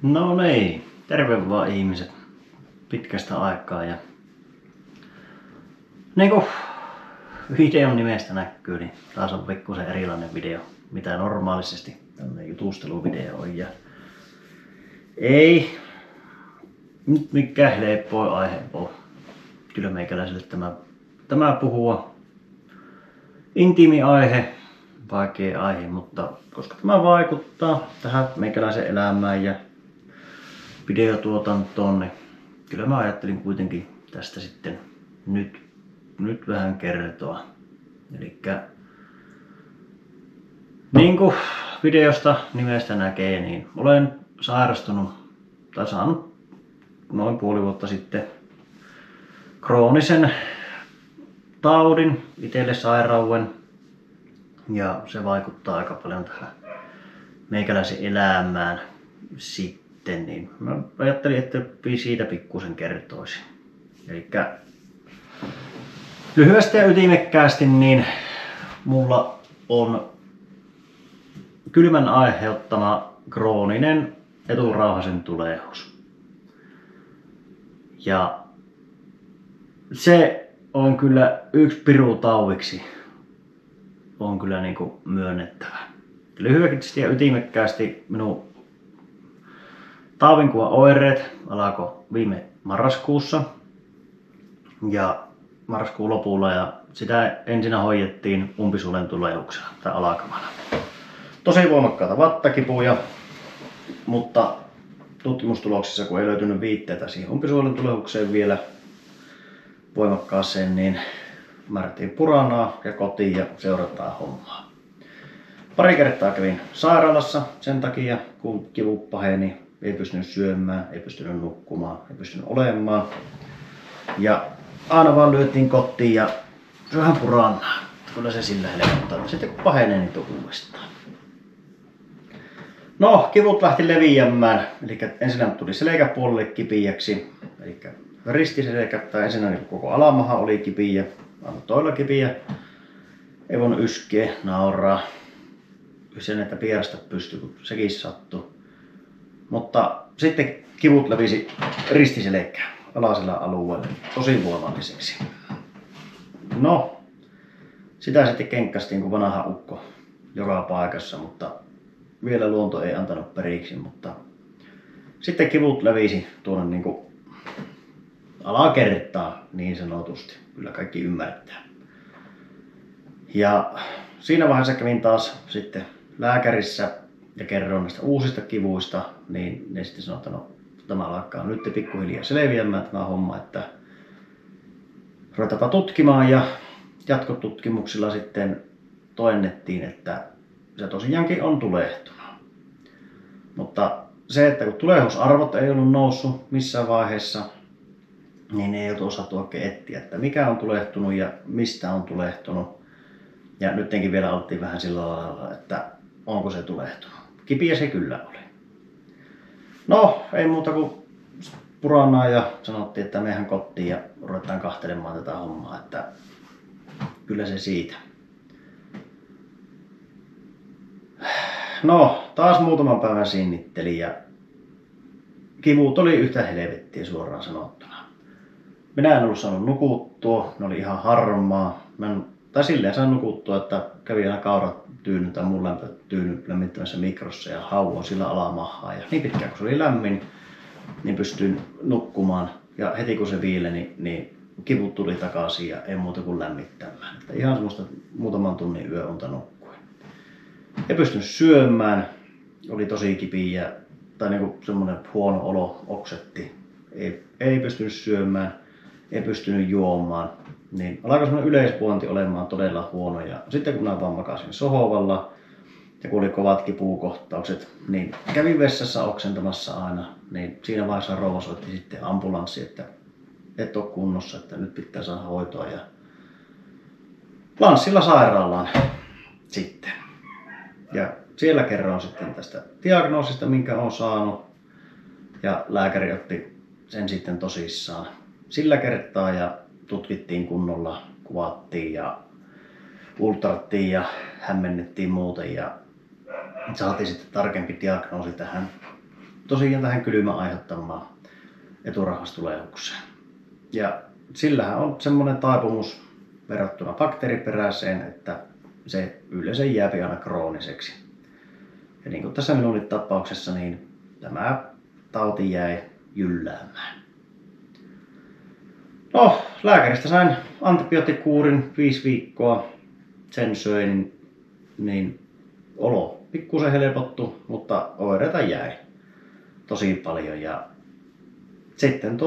No niin, terve vaan ihmiset pitkästä aikaa ja niinku videon nimestä näkyy, niin taas on pikkusen erilainen video mitä normaalisesti tämmönen jutusteluvideo on ja ei nyt mikään helppo aihe oo. Kyllä meikäläiselle tämä puhua intiimi aihe, vaikea aihe, mutta koska tämä vaikuttaa tähän meikäläisen elämään ja videotuotantoon, niin kyllä mä ajattelin kuitenkin tästä sitten nyt vähän kertoa. Elikkä niin kuin videosta nimestä näkee, niin olen sairastunut tai saanut noin puoli vuotta sitten kroonisen taudin, itselle sairauden, ja se vaikuttaa aika paljon tähän meikäläisen elämään sitten, niin mä ajattelin, että siitä pikkusen kroisin. Elikkä lyhyesti ja ytimekkäästi, niin mulla on kylmän aiheuttama krooninen eturauhasen tulehdus. Ja se on kyllä yksi piru taudiksi, on kyllä niinku myönnettävä. Lyhyesti ja ytimekkäästi minun taudinkuvan oireet alkoi viime marraskuussa ja marraskuun lopulla, ja sitä ensinnä hoidettiin umpisuolen tulehduksena tai alakamana. Tosi voimakkaita vattakipuja, mutta tutkimustuloksissa kun ei löytynyt viitteitä siihen umpisuolen tulehdukseen vielä voimakkaaseen, niin määrättiin puranaa ja kotiin ja seurataan hommaa. Pari kertaa kävin sairaalassa sen takia, kun kivut paheni, ei pystynyt syömään, ei pystynyt nukkumaan, ei pystynyt olemaan. Ja aina vaan lyötiin kotiin ja vähän puranaa. Kyllä se sillä helpottaa. Sitten kun pahenee, niin tuu uudestaan. No, kivut lähti leviämään. Eli ensinnä tuli selkäpuolelle kipiäksi. Eli ristiselkä, tai ensinnä niin koko alamaha oli kipiä, toilla kipiä. Ei voinut yskeä, nauraa. Sen, että pierästä pystyi, kun sekin sattui. Mutta sitten kivut levisi ristiselkään alaisella alueella tosi voimalliseksi. No, sitä sitten kenkkästiin kuin vanha ukko joka paikassa, mutta vielä luonto ei antanut periksi. Mutta sitten kivut levisi tuonne niin kuin alakertaan niin sanotusti. Kyllä kaikki ymmärtää. Ja siinä vaiheessa kävin taas sitten lääkärissä ja kerroin näistä uusista kivuista, niin ne sitten sanoi, että no, tämä alkaa nyt pikkuhiljaa selviämään tämä homma, että ruvetaanpa tutkimaan, ja jatkotutkimuksilla sitten toennettiin, että se tosiaankin on tulehtunut. Mutta se, että kun tulehdusarvot ei ollut noussut missään vaiheessa, niin ei oltu osattu oikein etsiä, että mikä on tulehtunut ja mistä on tulehtunut. Ja nytkin vielä oltiin vähän sillä lailla, että onko se tulehtunut. Kipiä se kyllä oli. No, ei muuta kuin puranaa ja sanottiin, että mehän kotiin ja ruvetaan kahtelemaan tätä hommaa, että kyllä se siitä. No, taas muutaman päivän sinnittelin ja kivut oli yhtä helvettiä suoraan sanottuna. Minä en ollut saanut nukuttua, ne oli ihan harmaa. Tai silleen sain nukuttua, että kävin aina kauratyyny tai mun lämpötyyny lämmittämässä mikrossa ja hauon sillä alamahaa. Ja niin pitkään kun se oli lämmin, niin pystyin nukkumaan. Ja heti kun se viileni, niin kivut tuli takaisin ja ei muuta kuin lämmittämään. Että ihan semmoista muutaman tunnin yöunta nukkuin. Ei pystynyt syömään, oli tosi kipiä tai niinku semmoinen huono olo oksetti. Ei pystynyt syömään, ei pystynyt juomaan. Niin alkoi semmoinen yleispuonti olemaan todella huono, ja sitten kun mä vaan makasin sohvalla ja kun oli kovat kipukohtaukset, niin kävin vessassa oksentamassa aina, niin siinä vaiheessa rouva soitti sitten ambulanssi, että et ole kunnossa, että nyt pitää saada hoitoa, ja lanssilla sairaalaan sitten. Ja siellä kerroin sitten tästä diagnoosista, minkä olen saanut, ja lääkäri otti sen sitten tosissaan sillä kertaa ja tutkittiin kunnolla, kuvattiin ja ultrattiin ja hämmennettiin muuten ja saatiin sitten tarkempi diagnoosi tähän tosiaan tähän kylmän aiheuttamaan eturahvastulehdukseen. Ja sillähän on semmoinen taipumus verrattuna bakteeriperäiseen, että se yleensä jääpi aina krooniseksi. Ja niin kuin tässä minun tapauksessa, niin tämä tauti jäi jylläämään. No, lääkäristä sain antibioottikuurin 5 viikkoa. Sen söin, niin olo pikkusen helpottui, mutta oireita jäi tosi paljon. Ja sitten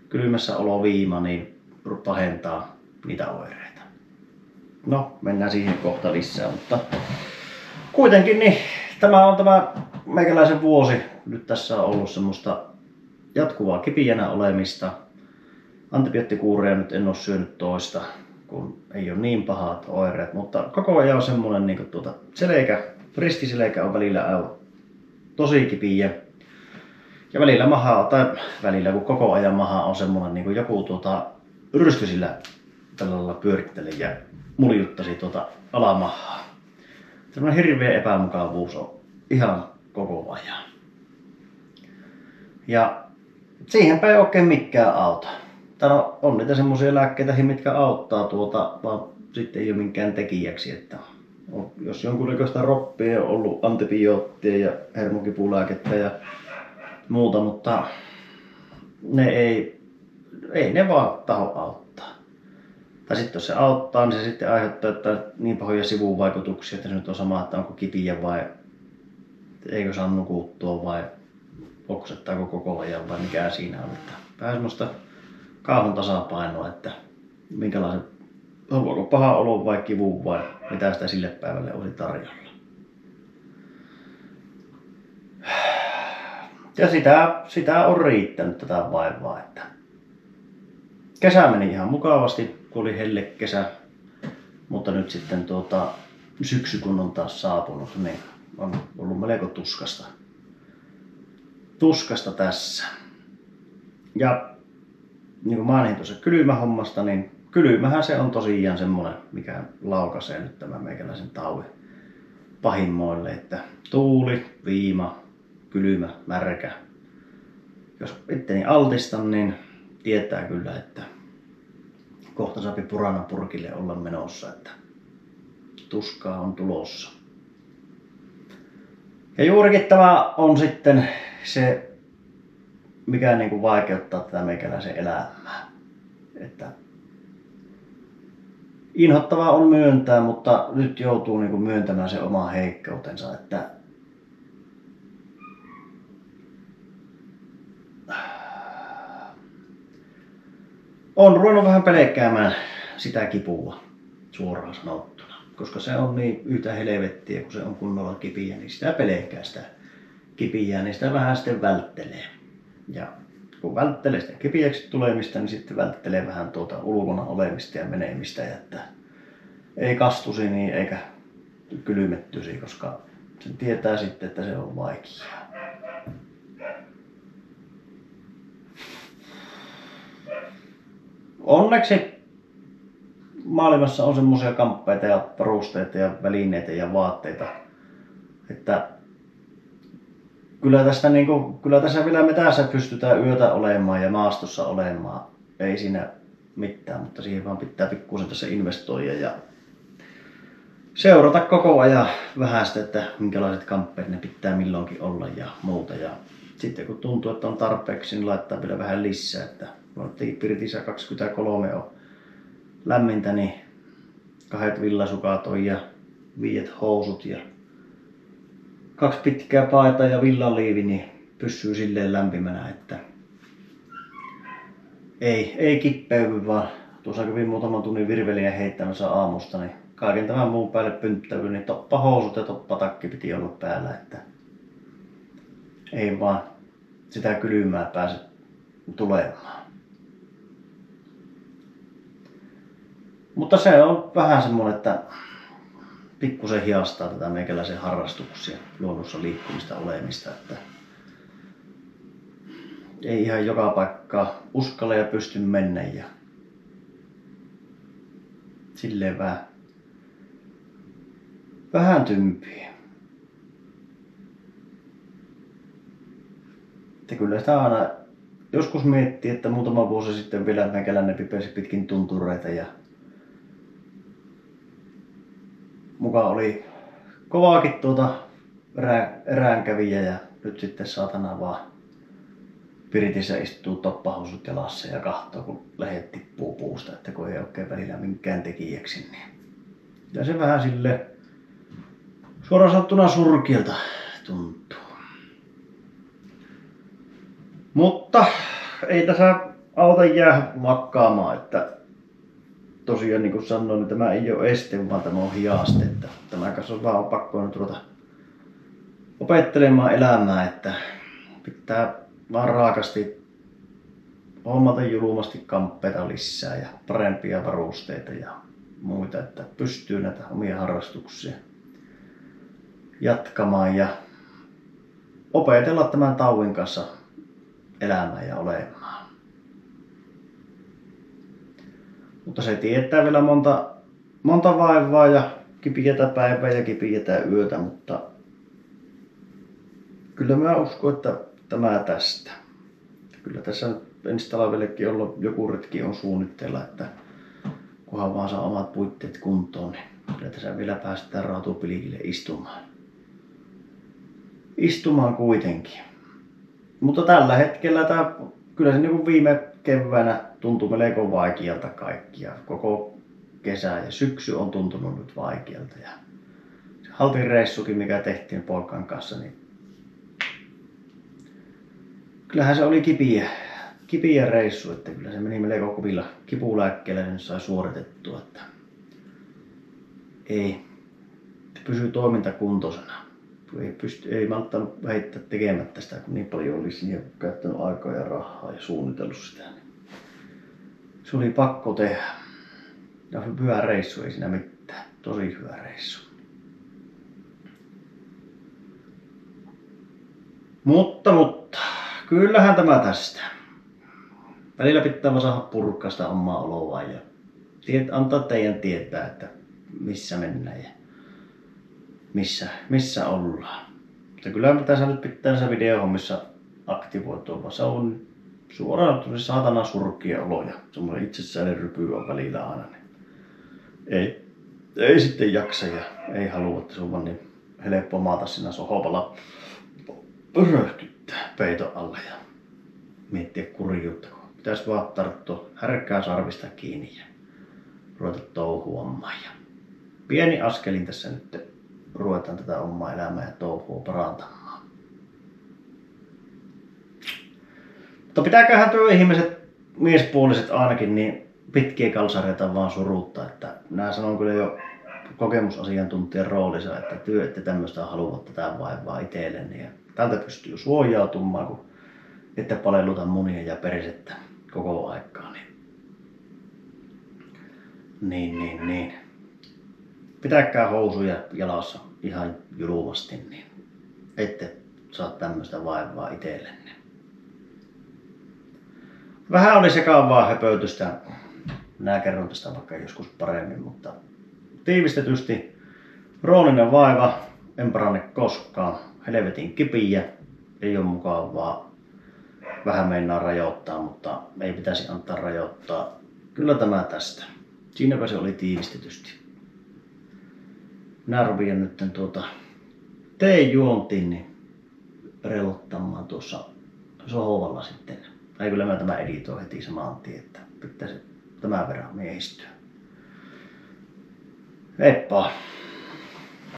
kylmässä oloviima niin pahentaa niitä oireita. No, mennään siihen kohta lisää, mutta kuitenkin niin tämä meikäläisen vuosi nyt tässä on ollut semmoista jatkuvaa kipiänä olemista. Antibioottikuureja nyt en ole syönyt toista, kun ei ole niin pahat oireet, mutta koko ajan on semmoinen niin ristiselkä on välillä tosi kipiä. Ja välillä kun koko ajan maha on semmoinen niin kuin joku rystysillä tällä lailla pyörittelee ja muljuttasi alamahaa. Semmoinen hirveä epämukavuus on ihan koko ajan. Ja siihenpä ei oikein mikään auta. No, on niitä semmoisia lääkkeitä, mitkä auttaa vaan sitten ei ole minkään tekijäksi. Että jos jonkunnäköistä roppia on ollut antibioottia ja hermokipulääkettä ja muuta, mutta ne ei ne vaan taho auttaa. Tai sitten jos se auttaa, niin se sitten aiheuttaa niin pahoja sivuvaikutuksia, että se nyt on sama, että onko kipiä vai eikö saa nukuttua vai oksettaako koko ajan vai mikä siinä on. Vähän semmoista kauhun tasapainoa, että minkälaisen, onko paha olo vai kivu vai mitä sitä sille päivälle olisi tarjolla. Ja sitä on riittänyt tätä vaivaa, että kesä meni ihan mukavasti, kun oli hellekesä, mutta nyt sitten syksy kun on taas saapunut, niin on ollut melko tuskasta tässä. Ja niin kuin mainitsin tuossa kylmähommasta, niin kylmähän se on tosiaan semmoinen, mikä laukaisee nyt tämän meikäläisen taudin pahimmoille, että tuuli, viima, kylmä, märkä. Jos itteni altistan, niin tietää kyllä, että kohta saapi purana purkille olla menossa, että tuskaa on tulossa. Ja juurikin tämä on sitten se, mikä niin kuin vaikeuttaa tätä meikäläisen elämää. Että inhottavaa on myöntää, mutta nyt joutuu niin kuin myöntämään se oma heikkoutensa, että on ruvennut vähän pelkäämään sitä kipua suoraan sanottuna, koska se on niin yhtä helvettiä, kun se on kunnolla kipiä, niin sitä pelkää sitä kipiä, niin sitä vähän sitten välttelee. Ja kun välttelee sitä kipiäksi tulemista, niin sitten välttelee vähän ulkona olemista ja menemistä, että ei kastuisi niin eikä kylmettyisi, koska sen tietää sitten, että se on vaikeaa. Onneksi maailmassa on semmoisia kamppeita ja varusteita ja välineitä ja vaatteita, että kyllä tässä vielä metässä pystytään yötä olemaan ja maastossa olemaan. Ei siinä mitään, mutta siihen vaan pitää pikkuisen tässä investoida ja seurata koko ajan vähän sitä, että minkälaiset kamppeet ne pitää milloinkin olla ja muuta. Ja sitten kun tuntuu, että on tarpeeksi, niin laittaa vielä vähän lisää. Että pirtissä 23 on lämmintä, niin 2 villasukat on ja 5 housut ja 2 pitkää paitaa ja villaliivi, niin pysyy silleen lämpimänä, että ei kippeydy, vaan tuossa kävin muutaman tunnin virveliä heittämässä aamusta, niin kaiken tämän muun päälle pynttävy, niin toppahousut ja toppatakki piti olla päällä, että ei vaan sitä kylmää pääse tulemaan. Mutta se on vähän semmoinen, että pikkusen hiastaa tätä meikäläisen harrastuksia, luonnossa liikkumista, olemista, että ei ihan joka paikkaa uskalla ja pysty mennä ja silleen vähän tympii. Että kyllä sitä aina joskus miettii, että muutama vuosi sitten vielä meikäläinen pipesi pitkin tuntureita ja muka oli kovaakin eräänkävijä ja nyt sitten saatana vaan pirtissä istuu toppahousut jalassa ja kahtoo kun lehdet tippuu puusta, että kun ei oikein välillä minkään tekijäksi. Niin. Ja se vähän sille suoraan sanottuna surkealta tuntuu. Mutta ei tässä auta jää makkaamaan, että tosiaan niin kuin sanoin, niin tämä ei ole este, vaan tämä on hiaste. Että tämän kanssa on vaan pakko nyt ruveta opettelemaan elämää, että pitää vaan raakasti hommata julmasti kamppeita lisää ja parempia varusteita ja muita, että pystyy näitä omia harrastuksia jatkamaan ja opetella tämän tauin kanssa elämään ja olemaan. Mutta se tietää vielä monta vaivaa ja kipiätä päivää ja kipiätä yötä, mutta kyllä mä uskon, että tämä tästä. Kyllä tässä ensi talvellekin joku retki on suunnitteilla, että kunhan vaan saa omat puitteet kuntoon, niin kyllä tässä vielä päästään rautupilkille istumaan kuitenkin. Mutta tällä hetkellä kyllä se niin viime keväänä tuntui melko vaikealta kaikkia. Koko kesä ja syksy on tuntunut nyt vaikealta. Ja se haltin reissukin, mikä tehtiin poikan kanssa, niin kyllähän se oli kipiä reissu, että kyllä se meni melko kovilla kipulääkkeellä, niin sai suoritettua, että ei pysy toimintakuntoisena. Ei malttanut heittää tekemättä sitä, kun niin paljon oli siihen käyttänyt aikaa ja rahaa ja suunnitellut sitä. Se oli pakko tehdä. Ja hyvä reissu, ei siinä mitään. Tosi hyvä reissu. Mutta, kyllähän tämä tästä. Välillä pitää vaan saada purkaa sitä omaa oloa ja antaa teidän tietää, että missä mennään ja missä ollaan. Mutta kyllä tässä nyt pitää näissä videohommissa aktivoitua, vaan se on suoraan saatana surkia olo ja semmoinen itsessään rypy on välillä aina. Niin ei sitten jaksa ja ei halua, että se on vaan niin helppo maata siinä sohopalla pöröhtyttää peiton alle ja miettiä kurjuutta. Pitäisi vaan tarttua härkää sarvista kiinni ja ruveta touhuamaan. Ja pieni askelin tässä nyt ruvetaan tätä omaa elämää ja touhua parantamaan. Mutta pitääköhän työ ihmiset, miespuoliset ainakin, niin pitkiä kalsareita vaan surutta. Että minä sanon kyllä jo kokemusasiantuntijan roolissa, että työ ette tämmöistä halua tätä vaivaa itselleni. Ja tältä pystyy suojautumaan, kun ette palelluta munia ja perisettä koko aikaa. Niin. Pitäkää housuja jalassa ihan julmasti, niin ette saa tämmöistä vaivaa itsellenne. Vähän oli sekavaa höpötystä. Minä kerron tästä vaikka joskus paremmin, mutta tiivistetysti krooninen vaiva, en parane koskaan, helvetin kipiä, ei ole mukavaa. Vähän meinaa rajoittaa, mutta ei pitäisi antaa rajoittaa. Kyllä tämä tästä. Siinäpä se oli tiivistetysti. Minä rupean nyt teen juontiin niin relottamaan tuossa sohvalla sitten. Tai kyllä mä tämä editoin heti samaan tien, että pitäisi tämän verran miehistyä. Heippa!